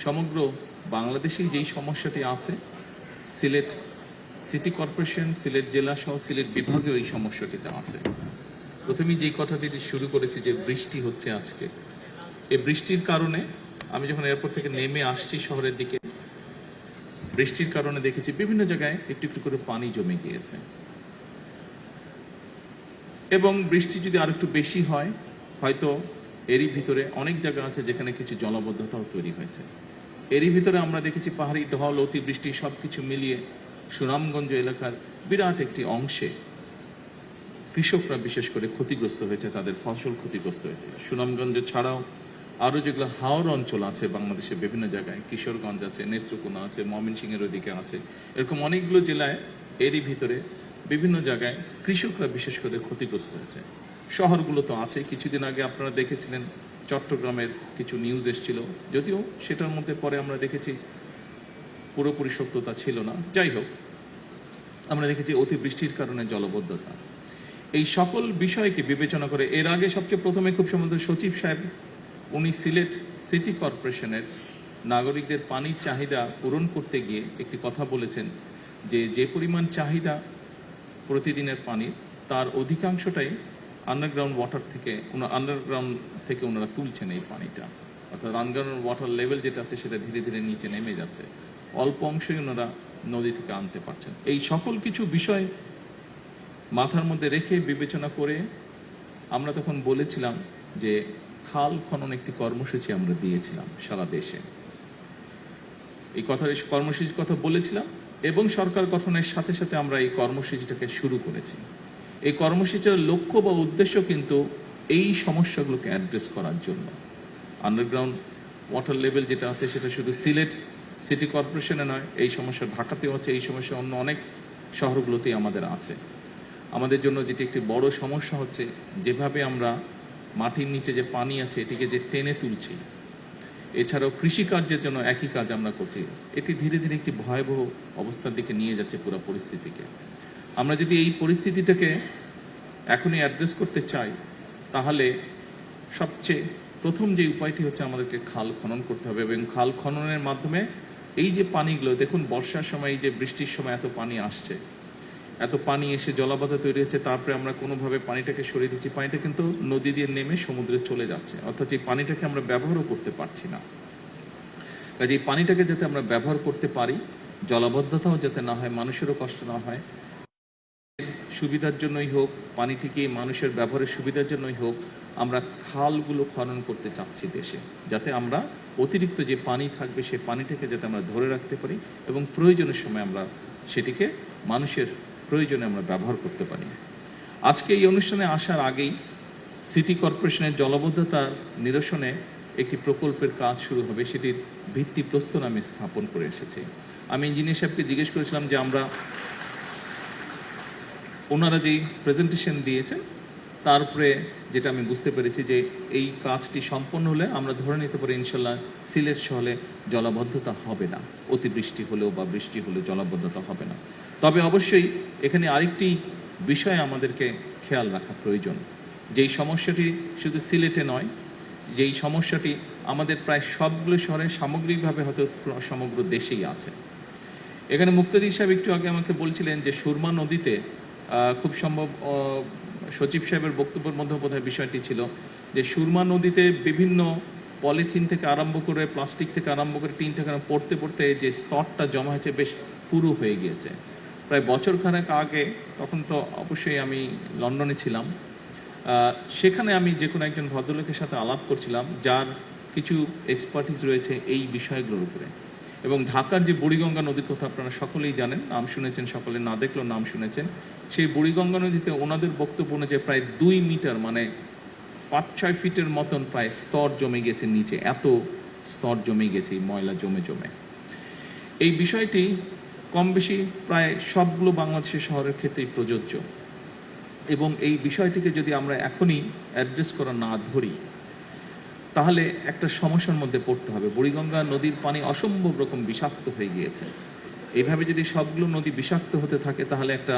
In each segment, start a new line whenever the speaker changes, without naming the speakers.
সমগ্র বাংলাদেশেই যেই সমস্যাটি আছে, সিলেট সিটি কর্পোরেশন, সিলেট জেলা সহ সিলেট বিভাগেও এই সমস্যাটিতে আছে। প্রথমেই যেই কথাটি শুরু করেছি যে বৃষ্টি হচ্ছে আজকে, এই বৃষ্টির কারণে আমি যখন এয়ারপোর্ট থেকে নেমে আসছি শহরের দিকে, বৃষ্টির কারণে দেখেছি বিভিন্ন জায়গায় একটু একটু করে পানি জমে গিয়েছে, এবং বৃষ্টি যদি আর একটু বেশি হয় হয়তো এরই ভিতরে অনেক জায়গা আছে যেখানে কিছু জলাবদ্ধতাও তৈরি হয়েছে। এরই ভিতরে আমরা দেখেছি পাহাড়ি ঢল, অতিবৃষ্টি সবকিছু মিলিয়ে সুনামগঞ্জ এলাকার বিরাট একটি অংশে কৃষকরা বিশেষ করে ক্ষতিগ্রস্ত হয়েছে, তাদের ফসল ক্ষতিগ্রস্ত হয়েছে। সুনামগঞ্জ ছাড়াও আরও যেগুলো হাওর অঞ্চল আছে বাংলাদেশের বিভিন্ন জায়গায়, কিশোরগঞ্জ আছে, নেত্রকোনা আছে, ময়মনসিংহের ওদিকে আছে, এরকম অনেকগুলো জেলায় এরই ভিতরে বিভিন্ন জায়গায় কৃষকরা বিশেষ করে ক্ষতিগ্রস্ত হয়েছে। শহরগুলো তো আছে, কিছুদিন আগে আপনারা দেখেছিলেন চট্টগ্রামের কিছু নিউজ এসেছিল, যদিও সেটার মধ্যে পরে আমরা দেখেছি পুরোপুরি সত্যতা ছিল না। যাই হোক, আমরা দেখেছি অতিবৃষ্টির কারণে জলবদ্ধতা। এই সকল বিষয়কে বিবেচনা করে এর আগে সবচেয়ে প্রথমে খুব সম্ভবত সচিব সাহেব উনি সিলেট সিটি কর্পোরেশনের নাগরিকদের পানির চাহিদা পূরণ করতে গিয়ে একটি কথা বলেছেন যে যে পরিমাণ চাহিদা প্রতিদিনের পানির, তার অধিকাংশটাই আন্ডারগ্রাউন্ড থেকে ওনারা তুলছেন এই পানিটা, অর্থাৎ আন্ডারগ্রাউন্ড ওয়াটার লেভেল যেটা আছে সেটা ধীরে ধীরে নিচে নেমে যাচ্ছে, অল্প অংশই ওনারা নদী থেকে আনতে পারছেন। এই সকল কিছু বিষয় মাথার মধ্যে রেখে বিবেচনা করে আমরা তখন বলেছিলাম যে খাল খনন একটি কর্মসূচি আমরা দিয়েছিলাম সারা দেশে। এই কর্মসূচির কথা বলেছিলাম এবং সরকার গঠনের সাথে সাথে আমরা এই কর্মসূচিটাকে শুরু করেছি। এই কর্মসূচির লক্ষ্য বা উদ্দেশ্য কিন্তু এই সমস্যাগুলোকে অ্যাড্রেস করার জন্য। আন্ডারগ্রাউন্ড ওয়াটার লেভেল যেটা আছে সেটা শুধু সিলেট সিটি কর্পোরেশনে নয়, এই সমস্যা ঢাকাতেও আছে, এই সমস্যা অন্য অনেক শহরগুলোতেই আমাদের আছে। আমাদের জন্য যেটি একটি বড় সমস্যা হচ্ছে, যেভাবে আমরা মাটির নিচে যে পানি আছে এটিকে যে টেনে তুলছি, এছাড়াও কৃষিকার্যের জন্য একই কাজ আমরা করছি, এটি ধীরে ধীরে একটি ভয়াবহ অবস্থার দিকে নিয়ে যাচ্ছে পুরো পরিস্থিতিকে। আমরা যদি এই পরিস্থিতিটাকে এখনই অ্যাড্রেস করতে চাই, তাহলে সবচেয়ে প্রথম যে উপায়টি হচ্ছে আমাদেরকে খাল খনন করতে হবে, এবং খাল খননের মাধ্যমে এই যে পানিগুলো দেখুন, বর্ষার সময় এই যে বৃষ্টির সময় এত পানি আসছে, এত পানি এসে জলাবদ্ধতা তৈরি হচ্ছে, তারপরে আমরা কোনোভাবে পানিটাকে সরিয়ে দিচ্ছি, পানিটা কিন্তু নদী দিয়ে নেমে সমুদ্রে চলে যাচ্ছে, অর্থাৎ এই পানিটাকে আমরা ব্যবহারও করতে পারছি না। কাজে এই পানিটাকে যাতে আমরা ব্যবহার করতে পারি, জলাবদ্ধতাও যাতে না হয়, মানুষেরও কষ্ট না হয়, সুবিধার জন্যই হোক, পানিটিকে মানুষের ব্যবহারের সুবিধার জন্যই হোক, আমরা খালগুলো খনন করতে চাচ্ছি দেশে, যাতে আমরা অতিরিক্ত যে পানি থাকবে সে পানিটাকে যাতে আমরা ধরে রাখতে পারি এবং প্রয়োজনের সময় আমরা সেটিকে মানুষের প্রয়োজনে আমরা ব্যবহার করতে পারি। আজকে এই অনুষ্ঠানে আসার আগেই সিটি কর্পোরেশনের জলাবদ্ধতা নিরসনে একটি প্রকল্পের কাজ শুরু হবে, সেটির ভিত্তিপ্রস্তর আমি স্থাপন করে এসেছি। আমি ইঞ্জিনিয়ার সাহেবকে জিজ্ঞেস করেছিলাম যে ওনারা যেই প্রেজেন্টেশন দিয়েছেন তারপরে যেটা আমি বুঝতে পেরেছি যে এই কাজটি সম্পন্ন হলে আমরা ধরে নিতে পারি ইনশাল্লাহ সিলেট শহরে জলাবদ্ধতা হবে না, অতিবৃষ্টি হলেও বা বৃষ্টি হলেও জলাবদ্ধতা হবে না। তবে অবশ্যই এখানে আরেকটি বিষয় আমাদেরকে খেয়াল রাখা প্রয়োজন, যেই সমস্যাটি শুধু সিলেটে নয়, যেই সমস্যাটি আমাদের প্রায় সবগুলো শহরে সামগ্রিকভাবে হয়তো সমগ্র দেশেই আছে। এখানে মুক্তাদি সাহেব একটু আগে আমাকে বলছিলেন যে সুরমা নদীতে খুব সম্ভব সচিব সাহেবের বক্তব্যের মধ্যে বোধহয় বিষয়টি ছিল যে সুরমা নদীতে বিভিন্ন পলিথিন থেকে আরম্ভ করে, প্লাস্টিক থেকে আরম্ভ করে, টিন থেকে পড়তে পড়তে যে স্তরটা জমা হয়েছে বেশ পুরু হয়ে গিয়েছে। প্রায় বছরখানেক আগে, তখন তো অবশ্যই আমি লন্ডনে ছিলাম, সেখানে আমি যে কোনো একজন ভদ্রলোকের সাথে আলাপ করছিলাম যার কিছু এক্সপার্টিস রয়েছে এই বিষয়গুলোর উপরে। এবং ঢাকার যে বুড়িগঙ্গা নদীর কথা আপনারা সকলেই জানেন, নাম শুনেছেন, সকলে না দেখলেও নাম শুনেছেন। সেই বুড়িগঙ্গা নদীতে ওনাদের বক্তব্য অনুযায়ী প্রায় 2 মিটার মানে 5-6 ফিটের মতন প্রায় স্তর জমে গেছে নিচে, এত স্তর জমে গেছে ময়লা জমে জমে। এই বিষয়টি কম বেশি প্রায় সবগুলো বাংলাদেশের শহরের ক্ষেত্রেই প্রযোজ্য, এবং এই বিষয়টিকে যদি আমরা এখনই অ্যাড্রেস করা না ধরি তাহলে একটা সমস্যার মধ্যে পড়তে হবে। বুড়িগঙ্গা নদীর পানি অসম্ভব রকম বিষাক্ত হয়ে গিয়েছে। এইভাবে যদি সবগুলো নদী বিষাক্ত হতে থাকে তাহলে একটা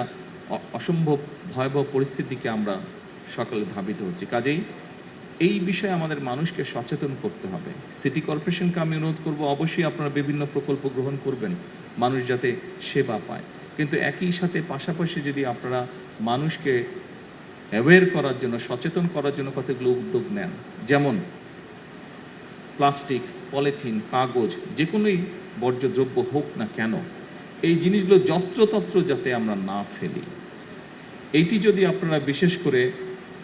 অসম্ভব ভয়াবহ পরিস্থিতিকে আমরা সকলে ধাবিত হচ্ছি। কাজেই এই বিষয়ে আমাদের মানুষকে সচেতন করতে হবে। সিটি কর্পোরেশনকে আমি অনুরোধ করব, অবশ্যই আপনারা বিভিন্ন প্রকল্প গ্রহণ করবেন মানুষ যাতে সেবা পায়, কিন্তু একই সাথে পাশাপাশি যদি আপনারা মানুষকে অ্যাওয়্যার করার জন্য, সচেতন করার জন্য কতগুলো উদ্যোগ নেন, যেমন প্লাস্টিক, পলিথিন, কাগজ, যে কোনোই বর্জ্যদ্রব্য হোক না কেন, এই জিনিসগুলো যত্রতত্র যাতে আমরা না ফেলি, এইটি যদি আপনারা বিশেষ করে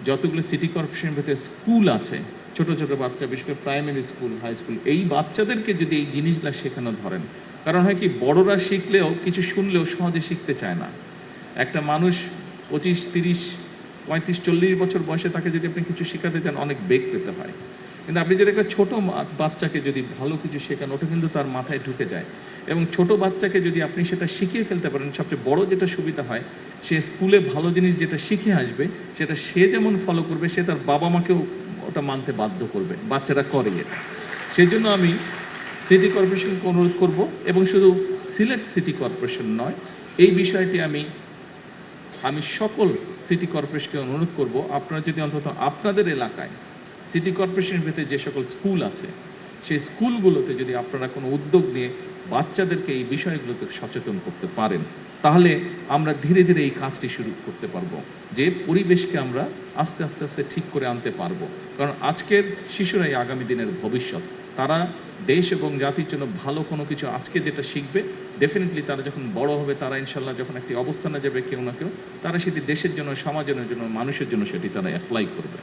যতগুলো সিটি কর্পোরেশনের ভেতরে স্কুল আছে, ছোট ছোট বাচ্চা, বিশেষ করে প্রাইমারি স্কুল, হাই স্কুল, এই বাচ্চাদেরকে যদি এই জিনিসগুলো শেখানো ধরেন, কারণ হয় কি, বড়রা শিখলেও কিছু শুনলেও সহজে শিখতে চায় না। একটা মানুষ 25, 30, 35, 40 বছর বয়সে তাকে যদি আপনি কিছু শেখাতে চান, অনেক বেগ পেতে হয়। কিন্তু আপনি যদি একটা ছোট বাচ্চাকে যদি ভালো কিছু শেখান, ওটা কিন্তু তার মাথায় ঢুকে যায়। এবং ছোট বাচ্চাকে যদি আপনি সেটা শিখিয়ে ফেলতে পারেন, সবচেয়ে বড় যেটা সুবিধা হয়, সে স্কুলে ভালো জিনিস যেটা শিখে আসবে, সেটা সে যেমন ফলো করবে, সে তার বাবা মাকেও ওটা মানতে বাধ্য করবে। বাচ্চারা করে এটা। সেই জন্য আমি সিটি কর্পোরেশনকে অনুরোধ করব, এবং শুধু সিলেট সিটি কর্পোরেশন নয়, এই বিষয়টি আমি সকল সিটি কর্পোরেশনকে অনুরোধ করব, আপনারা যদি অন্তত আপনাদের এলাকায় সিটি কর্পোরেশনের ভেতরে যে সকল স্কুল আছে, সেই স্কুলগুলোতে যদি আপনারা কোনো উদ্যোগ নিয়ে বাচ্চাদেরকে এই বিষয়গুলোতে সচেতন করতে পারেন, তাহলে আমরা ধীরে ধীরে এই কাজটি শুরু করতে পারবো, যে পরিবেশকে আমরা আস্তে আস্তে আস্তে ঠিক করে আনতে পারবো। কারণ আজকের শিশুরাই আগামী দিনের ভবিষ্যৎ। তারা দেশ এবং জাতির জন্য ভালো কোনো কিছু আজকে যেটা শিখবে, ডেফিনেটলি তারা যখন বড় হবে, তারা ইনশাল্লাহ যখন একটি অবস্থানে যাবে কেউ না কেউ, তারা সেটি দেশের জন্য, সমাজের জন্য, মানুষের জন্য সেটি তারা অ্যাপ্লাই করবে।